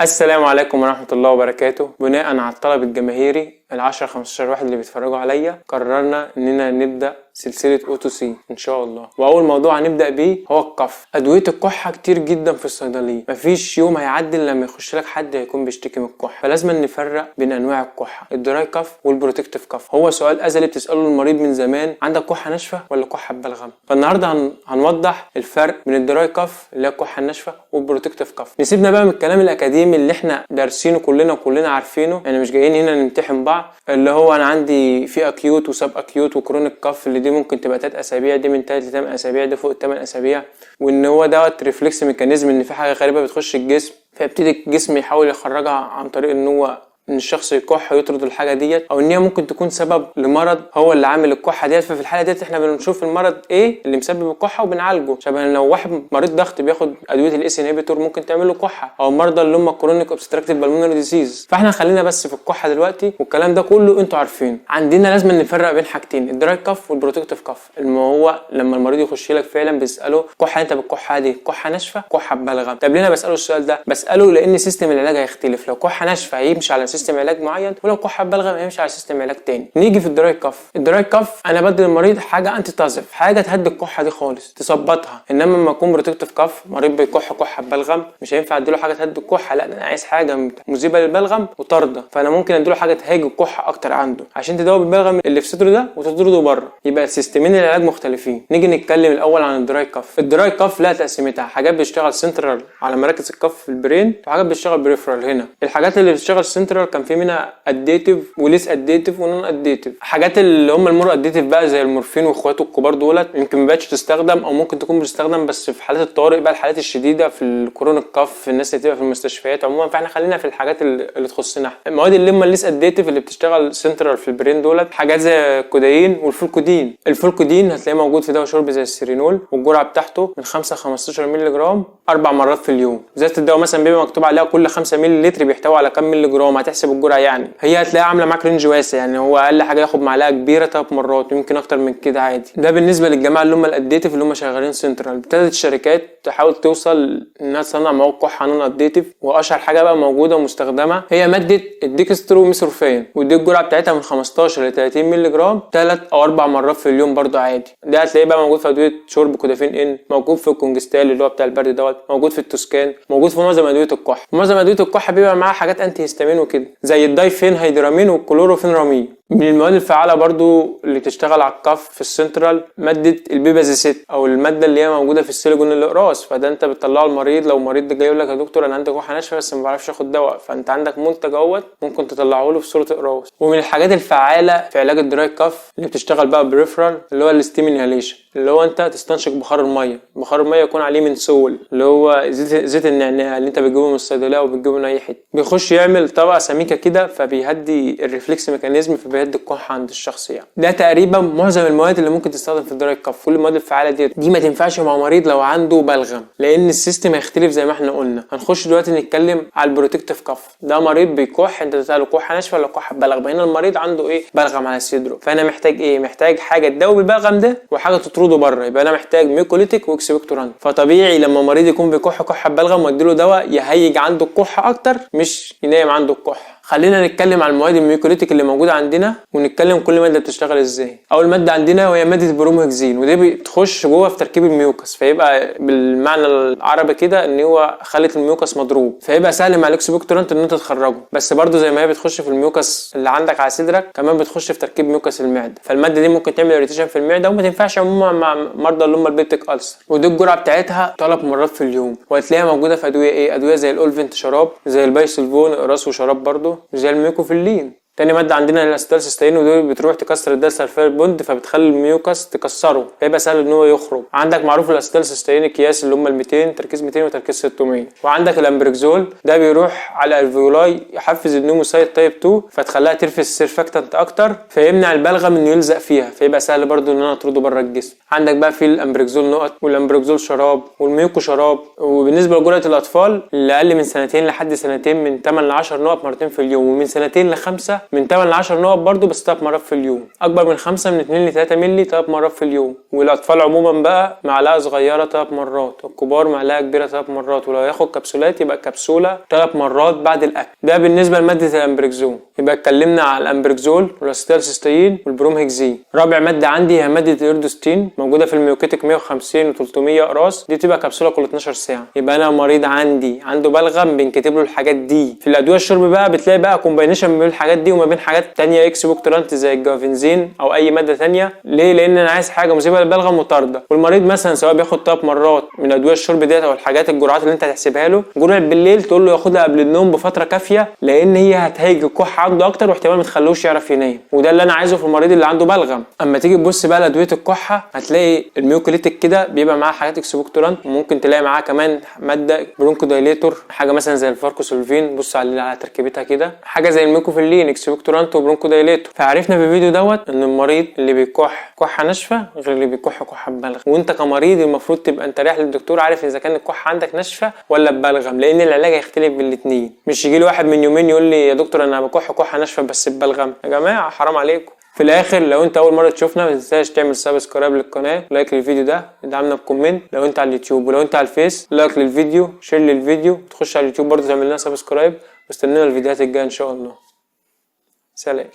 السلام عليكم ورحمة الله وبركاته. بناء على الطلب الجماهيري 10-15 واحد اللي بيتفرجوا عليا، قررنا اننا نبدأ سلسلة O2C ان شاء الله. واول موضوع هنبدأ بيه هو الكف. ادوية الكحة كتير جدا في الصيدلية، مفيش يوم هيعدي لما يخش لك حد هيكون بيشتكي من الكحة، فلازم نفرق بين انواع الكحة، الدراي كف والبروتكتيف كف. هو سؤال ازلي بتسأله المريض من زمان، عندك كحة ناشفة ولا كحة ببلغم؟ فالنهارده هنوضح الفرق بين الدراي كف اللي هي الكحة الناشفة والبروتكتيف كف. نسيبنا بقى من الكلام الاكاديمي اللي احنا دارسينه كلنا عارفينه، يعني مش جايين هنا نمتحن بعض، اللي هو انا عندي في اكيوت وسب اكيوت وكرونيك كف، اللي دي ممكن تبقى 3 اسابيع، دي من 3 ل 8 اسابيع، دي فوق 8 اسابيع، وان هو دوت ريفلكس ميكانيزم، ان في حاجه غريبه بتخش الجسم فيبتدي الجسم يحاول يخرجها عن طريق ان هو ان الشخص يكح ويطرد الحاجه ديت، او ان هي ممكن تكون سبب لمرض هو اللي عامل الكحه ديت. ففي الحاله ديت احنا بنشوف المرض ايه اللي مسبب الكحه وبنعالجه. شبه لو واحد مريض ضغط بياخد ادويه الاس انهبيتور ممكن تعمل له كحه، او مرضى اللي هم كرونيك اوبستراكتيف بالمونري ديزيز. فاحنا خلينا بس في الكحه دلوقتي، والكلام ده كله انتوا عارفينه. عندنا لازم نفرق بين حاجتين، الدراي كف والبروتكتيف كف. هو لما المريض يخش لك فعلا بيساله كحه انت بالكحه دي كحه ناشفه كحه ببلغم؟ طب ليه انا بساله السؤال ده؟ بساله لان سيستم العلاج هيختلف. لو كحه ناشفه هيمشي على سيستم علاج معين، ولو كحه ببلغم هيمشي على سيستم علاج تاني. نيجي في الدراي كف. الدراي كف انا بدي المريض حاجه انتي تازف، حاجه تهدي الكحه دي خالص تظبطها. انما لما يكون بروتكتيف كف مريض بيكح كحه ببلغم، مش هينفع اديله حاجه تهدي الكحه، لا انا عايز حاجه مذيبه للبلغم وطارده. فانا ممكن اديله حاجه تهاجي الكحه اكتر عنده عشان تداوي البلغم اللي في صدره ده وتطرده بره. يبقى السيستمين العلاج مختلفين. نيجي نتكلم الاول عن الدراي كف. الدراي كف لها تقسيمتها، حاجات بتشتغل سنترال على مراكز الكف في البرين، وحاجات بتشتغل بريفرال هنا. الحاجات اللي بتشتغل سنترال كان في منها اديتيف وليس اديتيف ونون اديتيف. حاجات اللي هم المور اديتيف بقى زي المورفين واخواته الكبار دولت يمكن ما بقتش تستخدم، او ممكن تكون بتستخدم بس في حالات الطوارئ بقى، الحالات الشديده في الكورونا كف، في الناس اللي بتبقى في المستشفيات عموما. فاحنا خلينا في الحاجات اللي تخصنا. المواد اللي هم الليس اديتيف اللي بتشتغل سنترال في البرين دولت حاجات زي الكودايين والفولكودين. الفولكودين هتلاقيه موجود في دواء شرب زي السيرينول، والجرعه بتاعته من 5-15 مللي جرام 4 مرات في اليوم. زي الدواء مثلا بيبقى مكتوب عليها كل 5 مللي لتر بيحتوي على كام مللي جرام، هتحسب الجرعه يعني. هي هتلاقيها عامله معاك رينج واسع، يعني هو اقل حاجه ياخد معلقه كبيره 3 مرات، يمكن اكتر من كده عادي. ده بالنسبه للجماعه اللي هم الاديتيف اللي هم شغالين سنترال. ابتدت الشركات تحاول توصل انها تصنع مواد كحه نون اديتيف، واشهر حاجه بقى موجوده ومستخدمه هي ماده الديكستروميثورفان، ودي الجرعه بتاعتها من 15 ل 30 مللي جرام 3 أو 4 مرات في اليوم برضو عادي. ده هتلاقيه بقى موجود في ادويه شرب كودافين ان، موجود في الكونجستال اللي هو بتاع البرد دوت، موجود في التوسكان، موجود في معظم ادويه الكحه. معظم ادويه الكحه بيبقى معاها حاجات انتي هيستامين وكده زي الدايفين هيدرامين والكلوروفينرامين. من المواد الفعاله برضو اللي بتشتغل على الكف في السنترال ماده البيبازيسيت، او الماده اللي هي موجوده في السيليكون الاقراص. فده انت بتطلعه المريض، لو مريض جاي يقول لك يا دكتور انا عندي كحه ناشفه بس ما بعرفش اخد دواء، فانت عندك منتج اهوت ممكن تطلعه له في صوره اقراص. ومن الحاجات الفعاله في علاج الدراي كف اللي بتشتغل بقى بريفرال اللي هو الستيم انهاليشن، اللي هو انت تستنشق بخار الميه. بخار الميه يكون عليه منسول، اللي هو زيت النعناع اللي انت بتجيبه من الصيدليه او بتجيبه من اي حته، بيخش يعمل طبقه سميكه كده فبيهدي الريفلكس ميكانيزم، فبيهدي الكحه عند الشخص يعني. ده تقريبا معظم المواد اللي ممكن تستخدم في الدراي كف. كل المواد الفعاله دي ما تنفعش مع مريض لو عنده بلغم، لان السيستم هيختلف زي ما احنا قلنا. هنخش دلوقتي نتكلم على البروتكتيف كف. ده مريض بيكح، انت تساله كحه ناشفه ولا كحه ببلغم؟ هنا المريض عنده ايه؟ بلغم على صدره. فانا محتاج ايه؟ محتاج حاجه تداوي البلغم ده وحاجه تطرده بره. يبقى انا محتاج ميكوليتيك واكسبكتورانت. فطبيعي لما مريض يكون بيكح كحه ببلغم واديله دواء يهيج عنده الكحه اكتر، مش ينام عنده الكحه. خلينا نتكلم عن المواد الميكوليتيك اللي موجوده عندنا، ونتكلم كل ماده بتشتغل ازاي. اول ماده عندنا وهي ماده البروموهكسين، ودي بتخش جوه في تركيب الميوكس، فيبقى بالمعنى العربي كده ان هو خلت الميوكس مضروب، فيبقى سهل مع الاكسبكتورانت ان انت تخرجه. بس برضو زي ما هي بتخش في الميوكس اللي عندك على صدرك، كمان بتخش في تركيب ميوكس المعده. فالماده دي ممكن تعمل اريتيشن في المعده، وما تنفعش عموما مع مرضى اللي هم البيبتيك ألسر. ودي الجرعه بتاعتها 3 مرات في اليوم، وهتلاقيها موجوده في ادويه ايه؟ ادويه زي الاولفنت شراب، زي البايسلفون اقراص وشراب برضو، زي الميكوفيلين. تاني ماده عندنا الاستالسيستين، ودول بتروح تكسر الدالسلفير بوند، فبتخلي الميوكس تكسره فيبقى سهل ان هو يخرج. عندك معروف الاستالسيستين اكياس اللي هم ال200 تركيز 200 وتركيز 600. وعندك الامبريكزول، ده بيروح على الفيولاي يحفز النيوموسايت تايب 2 فتخليها ترفس السيرفاكتنت اكتر، فيمنع البلغم انه يلزق فيها، فيبقى سهل برضو ان انا اطرده بره الجسم. عندك بقى في الامبريكزول نقط والامبريكزول شراب والميوكو شراب. وبالنسبه لجرعه الاطفال اللي اقل من 2 لحد 2 من 8 ل 10 نقط مرتين في اليوم، ومن 2 ل 5 من 8 ل 10 نقط برضو، بس 3 مرات في اليوم. اكبر من 5 من 2 ل 3 مللي 3 مرات في اليوم. والاطفال عموما بقى معلقه صغيره 3 مرات، الكبار معلقه كبيره 3 مرات، ولو ياخد كبسولات يبقى كبسوله 3 مرات بعد الاكل. ده بالنسبه لماده الامبريكزون. يبقى اتكلمنا على الامبريكزول والاسيتالسيستين والبرومهكزين. رابع ماده عندي هي ماده الايردوستين، موجوده في الميوكيتك 150 و300 اقراص، دي تبقى كبسوله كل 12 ساعه. يبقى انا مريض عندي عنده بلغم بنكتب له الحاجات دي. في الادويه الشرب بقى بتلاقي بقى كومباينيشن ما بين الحاجات دي وما بين حاجات تانية اكسبوكترانت زي الجافنزين او اي ماده تانية. ليه؟ لان انا عايز حاجه مصيبه للبلغم وطارده. والمريض مثلا سواء بياخد 3 مرات من ادويه الشرب ديت او الحاجات الجرعات اللي انت هتحسبها له، جرعه بالليل تقول له ياخدها قبل النوم بفتره كافيه، لان هي هتهيج الكح عنده اكتر واحتمال ما تخلوش يعرف ينام. وده اللي انا عايزه في المريض اللي عنده بلغم. اما تيجي تبص بقى لادويه الكحه هتلاقي الميوكوليتيك كده بيبقى معاه حاجات اكسبوكترانت، وممكن تلاقي معاه كمان ماده برونكو دايليتور، حاجه مثلا زي الفاركوسولفين، بص على تركيبتها كده، حاجه زي الميكوفيلين اكسبوكترانت وبرونكو دايليتور. فعرفنا في الفيديو دوت ان المريض اللي بيكح كحه ناشفه غير اللي بيكح كحه ببلغم. وانت كمريض المفروض تبقى انت رايح للدكتور عارف اذا كان الكحه عندك ناشفه ولا ببلغم، لان العلاج هيختلف بالاثنين. مش يجي لي واحد من يومين يقول لي يا دكتور انا بكح كحه ناشفه بس ببلغم. يا جماعه حرام عليكم. في الاخر لو انت اول مره تشوفنا ما تنساش تعمل سبسكرايب للقناه، لايك للفيديو ده، ادعمنا بكومنت لو انت على اليوتيوب، ولو انت على الفيس لايك للفيديو، شير للفيديو، تخش على اليوتيوب برضه تعمل لنا سبسكرايب. واستنونا الفيديوهات الجايه ان شاء الله. سلام.